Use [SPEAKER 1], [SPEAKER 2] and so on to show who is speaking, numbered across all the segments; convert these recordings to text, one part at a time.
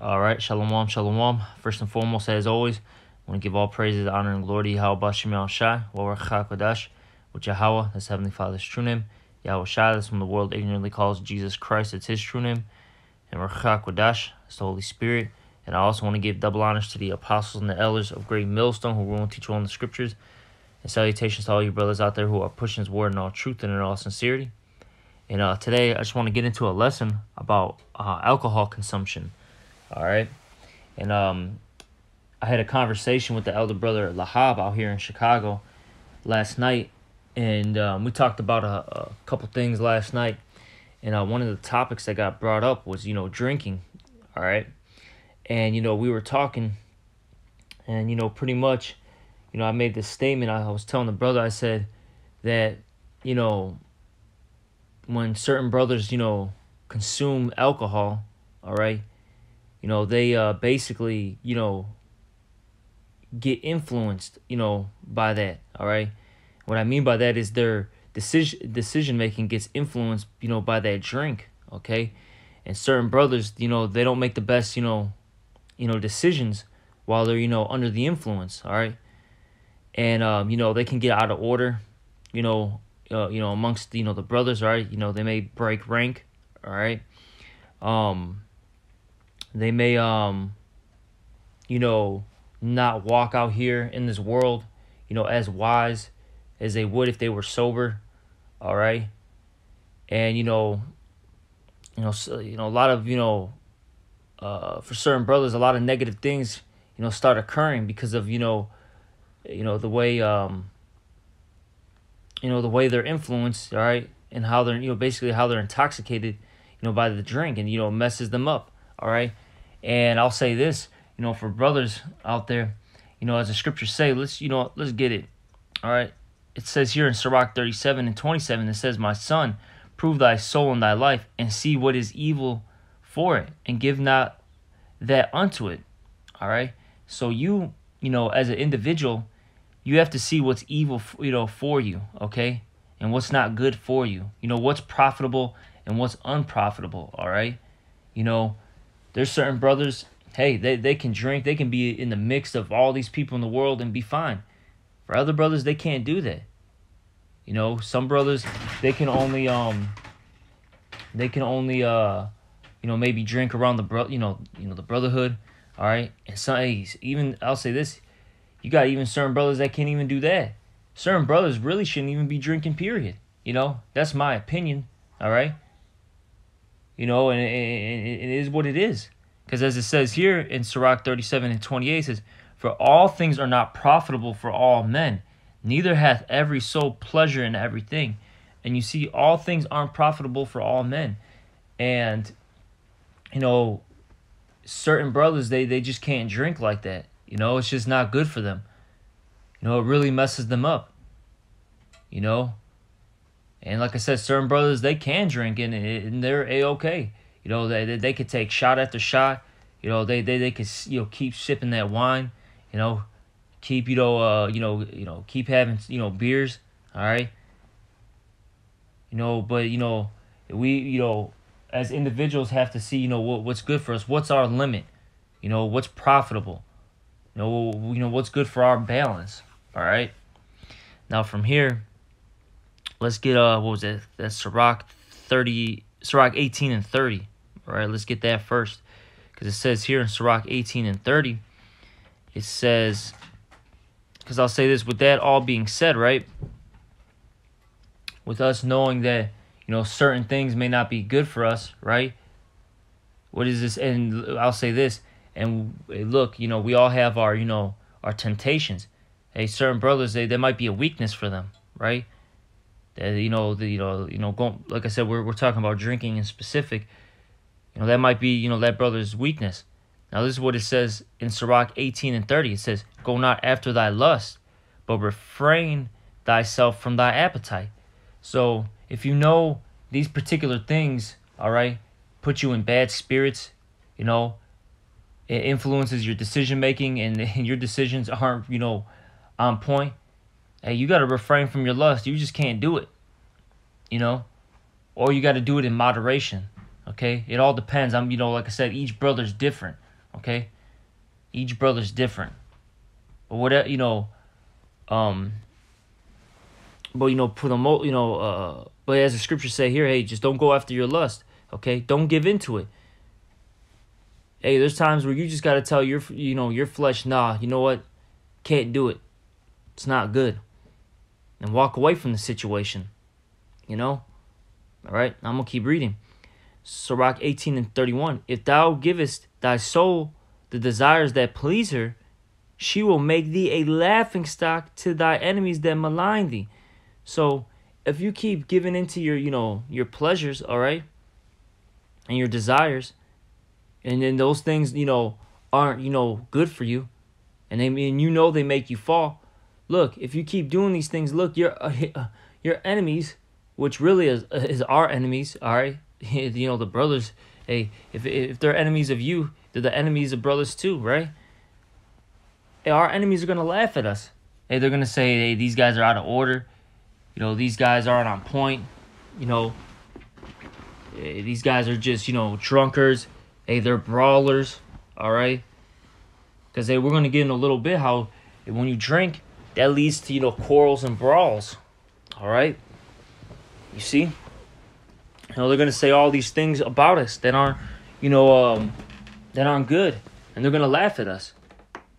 [SPEAKER 1] All right, shalom, shalom. First and foremost, as always, I want to give all praises, honor, and glory to Yahweh Bashem Yahushai, Warach HaKodesh, with Yahweh, that's Heavenly Father's true name. Yahweh Shai, that's when the world ignorantly calls Jesus Christ, it's his true name. And Warach HaKodesh, that's the Holy Spirit. And I also want to give double honors to the apostles and the elders of Great Millstone who will teach you on the scriptures. And salutations to all you brothers out there who are pushing his word in all truth and in all sincerity. And today, I just want to get into a lesson about alcohol consumption. All right. And I had a conversation with the elder brother Lahab out here in Chicago last night. And we talked about a couple things last night. And one of the topics that got brought up was, drinking. All right. And, we were talking. And, pretty much, I made this statement. I was telling the brother, I said that, when certain brothers, consume alcohol, all right, they basically, get influenced, by that, all right? What I mean by that is their decision making gets influenced, by that drink, okay? And certain brothers, they don't make the best, decisions while they're, under the influence, all right? And, they can get out of order, amongst, the brothers, all right? They may break rank, all right? They may, not walk out here in this world, as wise as they would if they were sober, all right? And, a lot of, for certain brothers, a lot of negative things, start occurring because of, the way, the way they're influenced, all right? And how they're, basically how they're intoxicated, by the drink and, messes them up, all right? And I'll say this, for brothers out there, as the scriptures say, let's get it, all right? It says here in Sirach 37:27, it says, "My son, prove thy soul and thy life, and see what is evil for it, and give not that unto it," all right? So you, as an individual, you have to see what's evil, for you, okay? And what's not good for you. What's profitable and what's unprofitable, all right? There's certain brothers, hey, they can drink. They can be in the mix of all these people in the world and be fine. For other brothers, they can't do that. Some brothers, they can only, maybe drink around the the brotherhood, all right? And some, even, I'll say this, you got even certain brothers that can't even do that. Certain brothers really shouldn't even be drinking, period. That's my opinion, all right? And it is what it is. Because as it says here in Sirach 37:28, it says, "For all things are not profitable for all men, neither hath every soul pleasure in everything." And you see, all things aren't profitable for all men. And, certain brothers, they just can't drink like that. It's just not good for them. It really messes them up. And like I said, certain brothers, they can drink and they're A-okay. They could take shot after shot. They could keep sipping that wine. Keep keep having beers. All right. But we as individuals have to see what's good for us. What's our limit? What's profitable? What's good for our balance. All right. Now from here, let's get what was it? That's Sirach 18:30. All right, let's get that first, because it says here in Sirach 18:30, it says, because I'll say this, with that all being said, right? With us knowing that certain things may not be good for us, right? What is this? And I'll say this, and look, we all have our our temptations. Hey, certain brothers, they might be a weakness for them, right? That going, like I said, we're talking about drinking in specific. That might be that brother's weakness. Now this is what it says in Sirach 18:30. It says, "Go not after thy lust, but refrain thyself from thy appetite." So if these particular things, all right, put you in bad spirits, it influences your decision making, and your decisions aren't on point. Hey, you got to refrain from your lust. You just can't do it, or you got to do it in moderation. Okay, it all depends. Like I said, each brother's different. Okay, each brother's different. But whatever, for the but as the scriptures say here, hey, just don't go after your lust. Okay, don't give into it. Hey, there's times where you just gotta tell your flesh, nah, you know what, can't do it. It's not good, and walk away from the situation. All right. I'm gonna keep reading. Sirach 18:31. If thou givest thy soul the desires that please her, she will make thee a laughingstock to thy enemies that malign thee. So if you keep giving into your pleasures, all right, and your desires, and then those things, aren't, good for you, and they make you fall. Look, if you keep doing these things, look, your enemies, which really is our enemies, all right, the brothers. Hey, if they're enemies of you, they're the enemies of brothers too, right? Hey, our enemies are gonna laugh at us. Hey, they're gonna say, hey, these guys are out of order. These guys aren't on point. These guys are just, drunkards. Hey, they're brawlers. All right. Because we're going to get in a little bit how when you drink, that leads to, quarrels and brawls. All right. You see? They're going to say all these things about us that aren't, that aren't good. And they're going to laugh at us,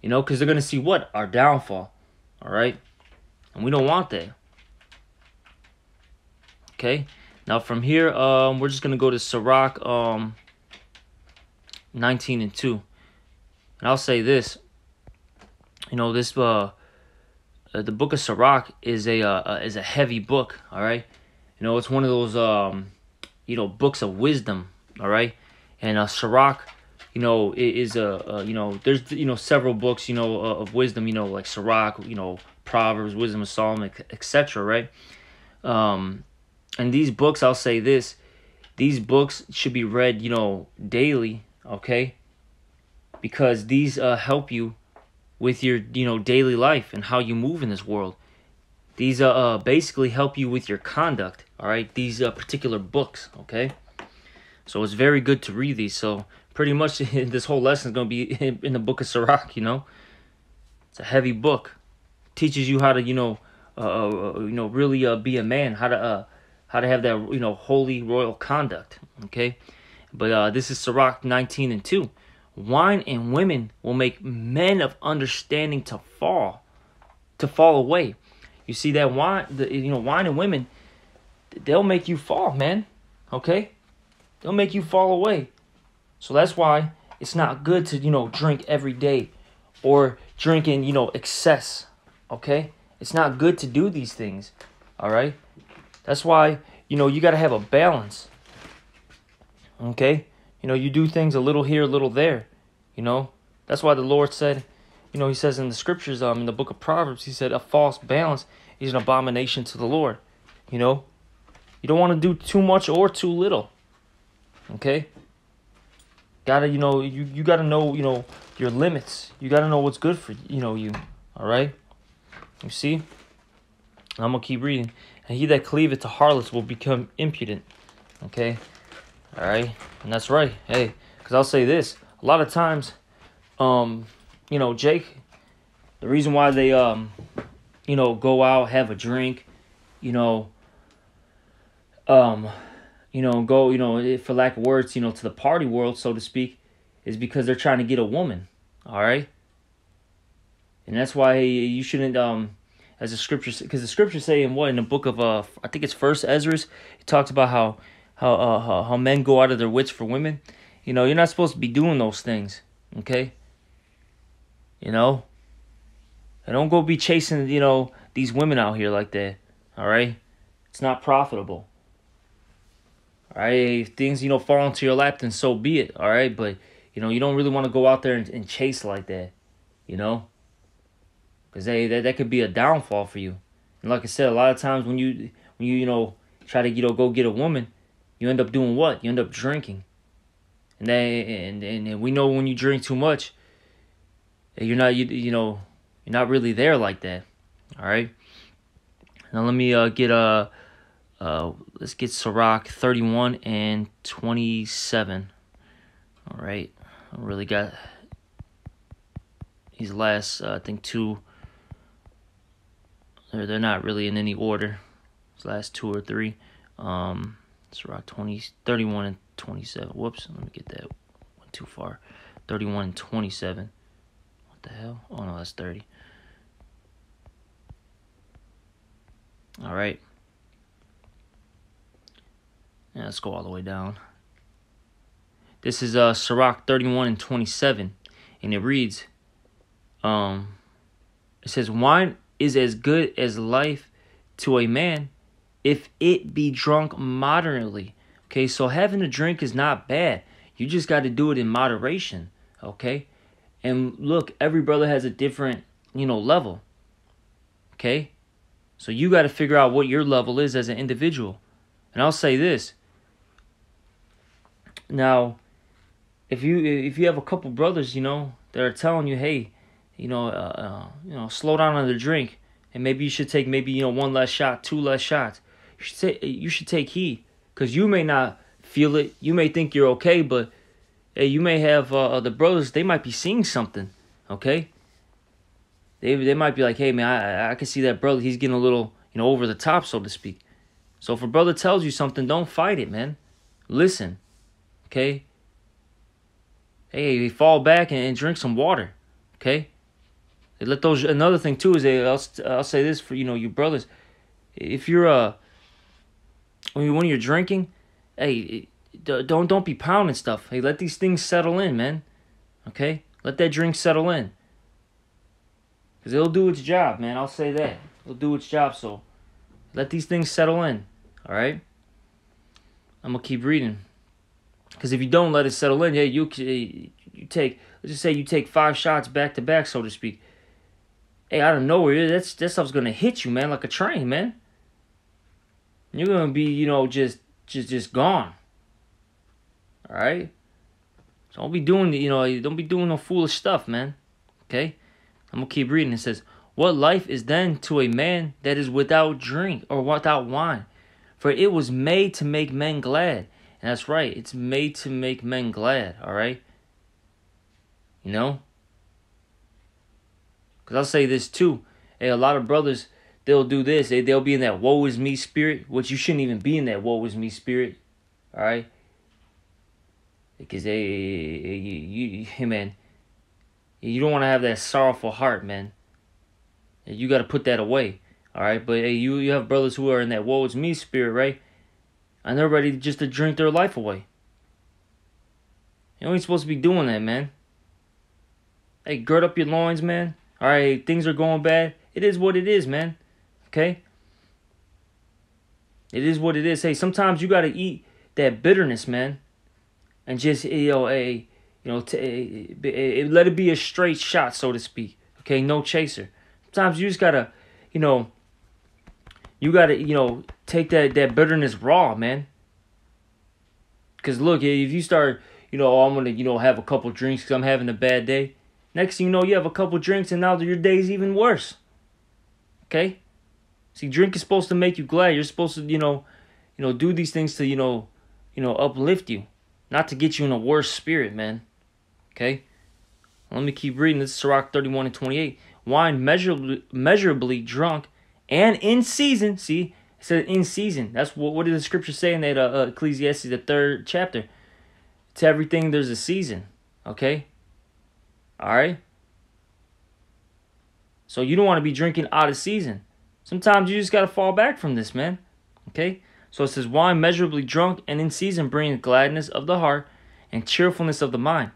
[SPEAKER 1] because they're going to see what? Our downfall. All right. And we don't want that. Okay. Now from here, we're just going to go to Sirach 19:2. And I'll say this. This the book of Sirach is a heavy book, all right? It's one of those books of wisdom, all right? And Sirach, is there's several books, of wisdom, like Sirach, Proverbs, Wisdom of Solomon, etc., right? And these books, I'll say this, these books should be read, daily, okay? Because these help you with your, daily life and how you move in this world. These basically help you with your conduct, all right? These particular books, okay? So it's very good to read these. So pretty much this whole lesson is going to be in the book of Sirach, It's a heavy book. Teaches you how to, really be a man, how to have that, holy royal conduct, okay? But this is Sirach 19:2. Wine and women will make men of understanding to fall away. You see that wine and women, they'll make you fall, man. Okay? They'll make you fall away. So that's why it's not good to, drink every day or drink in, excess. Okay? It's not good to do these things. All right? That's why, you got to have a balance. Okay? You do things a little here, a little there. That's why the Lord said, he says in the scriptures, in the book of Proverbs, he said, a false balance is an abomination to the Lord. You don't want to do too much or too little. Okay? Gotta, you gotta know, your limits. You gotta know what's good for, you. All right? You see? I'm gonna keep reading. And he that cleaveth to harlots will become impudent. Okay? All right? And that's right. Hey, because I'll say this. A lot of times, Jake, the reason why they, go out, have a drink, go, for lack of words, to the party world, so to speak, is because they're trying to get a woman, all right? And that's why you shouldn't, as the scriptures, because the scriptures say in the book of, I think it's First Ezra, it talks about how men go out of their wits for women. You're not supposed to be doing those things, okay? And don't go be chasing, these women out here like that, all right? It's not profitable. All right, if things, fall into your lap, then so be it, all right? But, you don't really want to go out there and chase like that, Because that could be a downfall for you. And like I said, a lot of times when you try to, go get a woman, you end up doing what? You end up drinking. And we know when you drink too much, you're not really there like that. All right. Now let me let's get Sirach 31:27. All right. I really got These last, I think, two, they're not really in any order. These last two or three. Ciroc 31 and 27. Whoops, let me get that. Went too far. 31 and 27. What the hell? Oh, no, that's 30. All right. Yeah, let's go all the way down. This is Ciroc 31 and 27. And it reads, it says, wine is as good as life to a man if it be drunk moderately. Okay, so having a drink is not bad. You just got to do it in moderation. Okay, and look, every brother has a different, level. Okay, so you got to figure out what your level is as an individual. And I'll say this. Now, if you have a couple brothers, that are telling you, hey, slow down on the drink, and maybe you should take one less shot, two less shots. You should take heed, because you may not feel it. You may think you're okay, but hey, you may have the brothers. They might be seeing something. Okay. They might be like, hey man, I can see that brother. He's getting a little over the top, so to speak. So if a brother tells you something, don't fight it, man. Listen. Okay. Hey, fall back and drink some water. Okay. Let those. Another thing too is I'll say this for you brothers. If you're when you're drinking, hey, don't be pounding stuff. Hey, let these things settle in, man. Okay, let that drink settle in, because it'll do its job, man. I'll say that it'll do its job. So let these things settle in. All right. I'm gonna keep reading, because if you don't let it settle in, yeah, you take. Let's just say you take 5 shots back to back, so to speak. Hey, out of nowhere, that stuff's gonna hit you, man, like a train, man. You're gonna be, just gone. All right. So don't be doing, don't be doing no foolish stuff, man. Okay. I'm gonna keep reading. It says, "What life is then to a man that is without drink or without wine? For it was made to make men glad." And that's right. It's made to make men glad. All right. Because I'll say this too. Hey, a lot of brothers, they'll do this. They'll be in that woe is me spirit, which you shouldn't even be in that woe is me spirit. All right. Because hey man, you don't want to have that sorrowful heart, man. You got to put that away. All right. But hey, you have brothers who are in that woe is me spirit, right? And they're ready just to drink their life away. You ain't supposed to be doing that, man. Hey, gird up your loins, man. All right, things are going bad. It is what it is, man. Okay? It is what it is. Hey, sometimes you got to eat that bitterness, man. And just, let it be a straight shot, so to speak. Okay? No chaser. Sometimes you just got to, take that bitterness raw, man. Because look, if you start, I'm going to, have a couple drinks because I'm having a bad day. Next thing you know, you have a couple drinks and now your day's even worse. Okay? See, drink is supposed to make you glad. You're supposed to, do these things to, uplift you. Not to get you in a worse spirit, man. Okay? Let me keep reading. This is Ciroc 31 and 28. Wine measurably drunk and in season. See, it said in season. That's what did the scripture say in that Ecclesiastes, the 3rd chapter? To everything there's a season. Okay? All right? So you don't want to be drinking out of season. Sometimes you just got to fall back from this, man. Okay? So it says, wine measurably drunk and in season brings gladness of the heart and cheerfulness of the mind.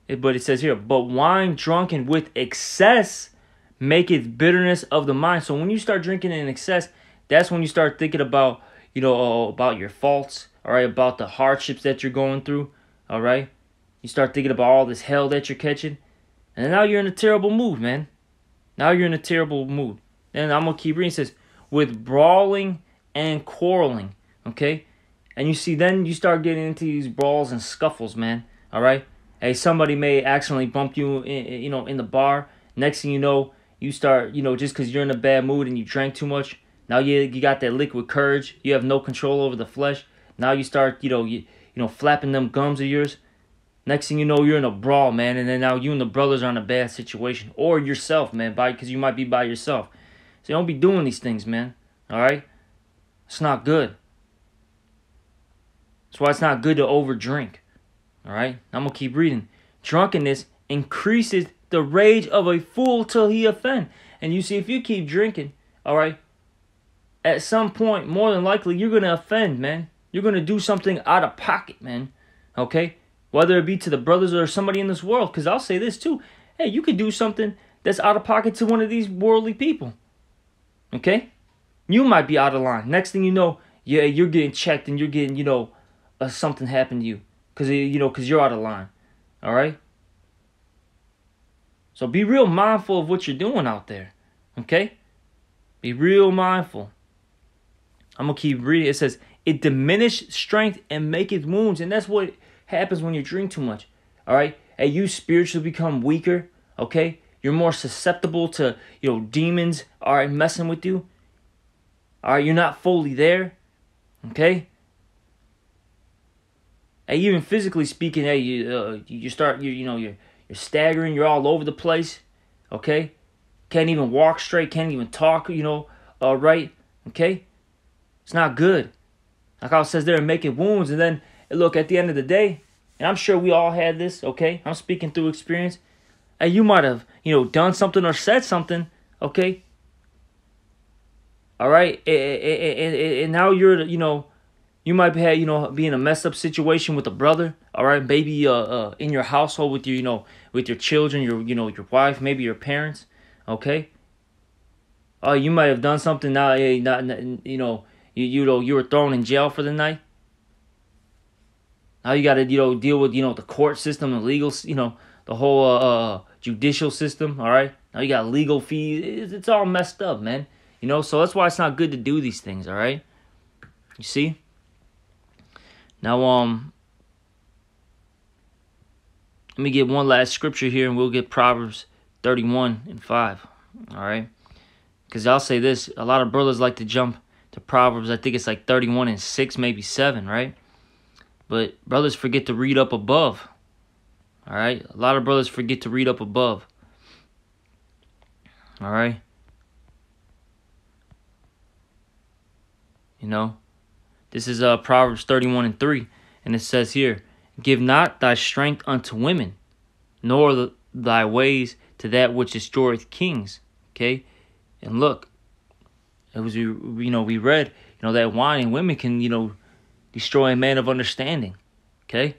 [SPEAKER 1] But it says here, but wine drunken with excess maketh bitterness of the mind. So when you start drinking in excess, that's when you start thinking about, about your faults, all right, about the hardships that you're going through, all right? You start thinking about all this hell that you're catching. And now you're in a terrible mood, man. Now you're in a terrible mood. And I'm going to keep reading. It says, with brawling and quarreling, okay? And you see, then you start getting into these brawls and scuffles, man, all right? Hey, somebody may accidentally bump you, in the bar. Next thing you know, you start, just because you're in a bad mood and you drank too much, now you got that liquid courage. You have no control over the flesh. Now you start, flapping them gums of yours. Next thing you know, you're in a brawl, man, and then now you and the brothers are in a bad situation. Or yourself, man, because you might be by yourself. So don't be doing these things, man. All right? It's not good. That's why it's not good to overdrink. All right? I'm going to keep reading. Drunkenness increases the rage of a fool till he offend. And you see, if you keep drinking, all right, at some point, more than likely, you're going to offend, man. You're going to do something out of pocket, man. Okay? Whether it be to the brothers or somebody in this world. Because I'll say this too. Hey, you could do something that's out of pocket to one of these worldly people. Okay? You might be out of line. Next thing you know, yeah, you're getting checked and you're getting, something happened to you. Because you're out of line. All right? So be real mindful of what you're doing out there. Okay? Be real mindful. I'm going to keep reading. It says, it diminishes strength and maketh wounds. And that's what happens when you drink too much. All right? And you spiritually become weaker. Okay? You're more susceptible to, demons, all right, messing with you. All right? You're not fully there. Okay? And even physically speaking, hey, you're staggering. You're all over the place. Okay? Can't even walk straight. Can't even talk, right. Okay? It's not good. Like I says there, making wounds. And then, look, at the end of the day, and I'm sure we all had this, okay? I'm speaking through experience. And you might have, done something or said something, okay? All right? And now you're, you might be, be in a messed up situation with a brother, all right? Maybe in your household with your, with your children, your wife, maybe your parents, okay? Oh, you might have done something now, you were thrown in jail for the night. Now you got to, deal with, the court system, the legal, the whole judicial system, all right? Now you got legal fees. It's all messed up, man. So that's why it's not good to do these things, all right? You see? Now, let me get one last scripture here, and we'll get Proverbs 31:5, all right? Because I'll say this, a lot of brothers like to jump to Proverbs. I think it's like 31:6, maybe 7, right? But brothers forget to read up above. All right? A lot of brothers forget to read up above. All right? This is Proverbs 31:3. And it says here, give not thy strength unto women, nor thy ways to that which destroyeth kings. Okay? And look, it was, we read, that wine and women can, destroy a man of understanding. Okay?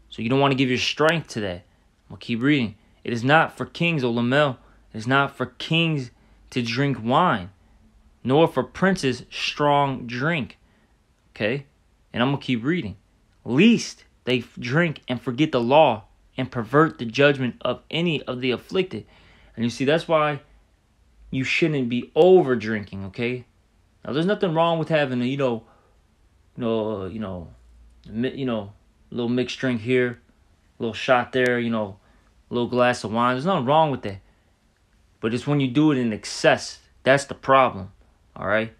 [SPEAKER 1] So you don't want to give your strength to that. I'm going to keep reading. It is not for kings, O Lamel. It is not for kings to drink wine, nor for princes strong drink. Okay? And I'm going to keep reading. Lest they drink and forget the law and pervert the judgment of any of the afflicted. And you see, that's why you shouldn't be over drinking, okay? Now, there's nothing wrong with having a, little mixed drink here, a little shot there, a little glass of wine. There's nothing wrong with that. But it's when you do it in excess, that's the problem, all right?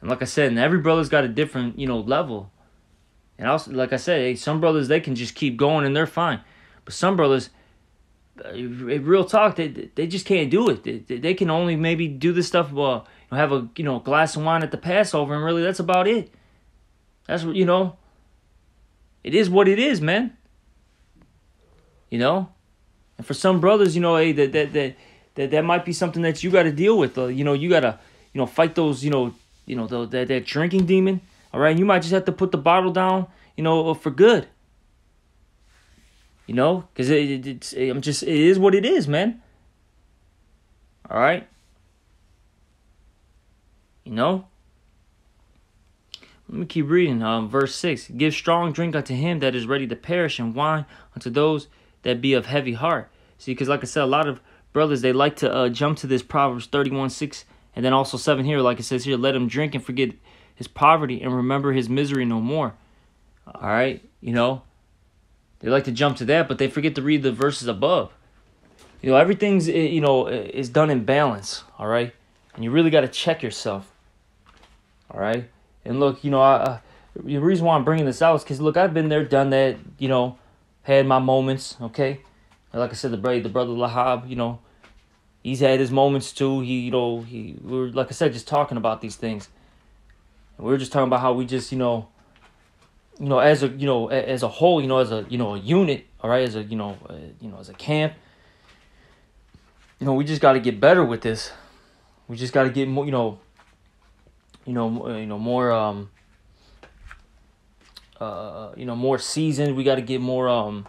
[SPEAKER 1] And like I said, and every brother's got a different, level. And also, like I said, hey, some brothers, they can just keep going and they're fine. But some brothers, real talk, they just can't do it. They can only maybe do this stuff, have a glass of wine at the Passover, and really that's about it. That's what, it is what it is, man. And for some brothers, hey, that might be something that you got to deal with. You got to, fight those, that drinking demon. All right, you might just have to put the bottle down, for good. Because it is what it is, man. All right. Let me keep reading. Verse 6. Give strong drink unto him that is ready to perish, and wine unto those that be of heavy heart. See, because like I said, a lot of brothers, they like to jump to this Proverbs 31:6, and then also 7 here, like it says here, let him drink and forget his poverty and remember his misery no more. All right, they like to jump to that, but they forget to read the verses above. Everything's, is done in balance, all right? And you really got to check yourself, all right? And look, The reason why I'm bringing this out is because, look, I've been there, done that, you know, had my moments, okay? And like I said, the brother Lahab, you know, he's had his moments too. We were, like I said, just talking about these things. And we were just talking about how we just, as a whole, as a unit, all right, as as a camp, we just got to get better with this. We just got to get more, more seasoned. We got to get more on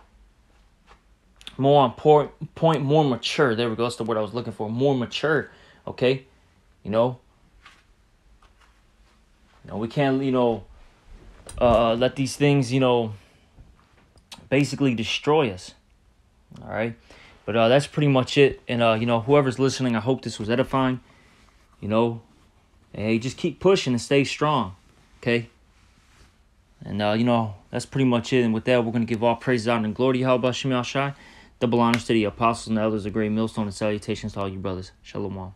[SPEAKER 1] point, more mature. There we go. That's the word I was looking for. More mature. Okay, we can't let these things basically destroy us. All right, but that's pretty much it. And whoever's listening, I hope this was edifying. Hey, just keep pushing and stay strong. Okay. And, that's pretty much it. And with that, we're going to give all praise, honor, and glory to Yahweh Shem Shai. Double honors to the apostles and the elders of Great Millstone, and salutations to all you brothers. Shalom.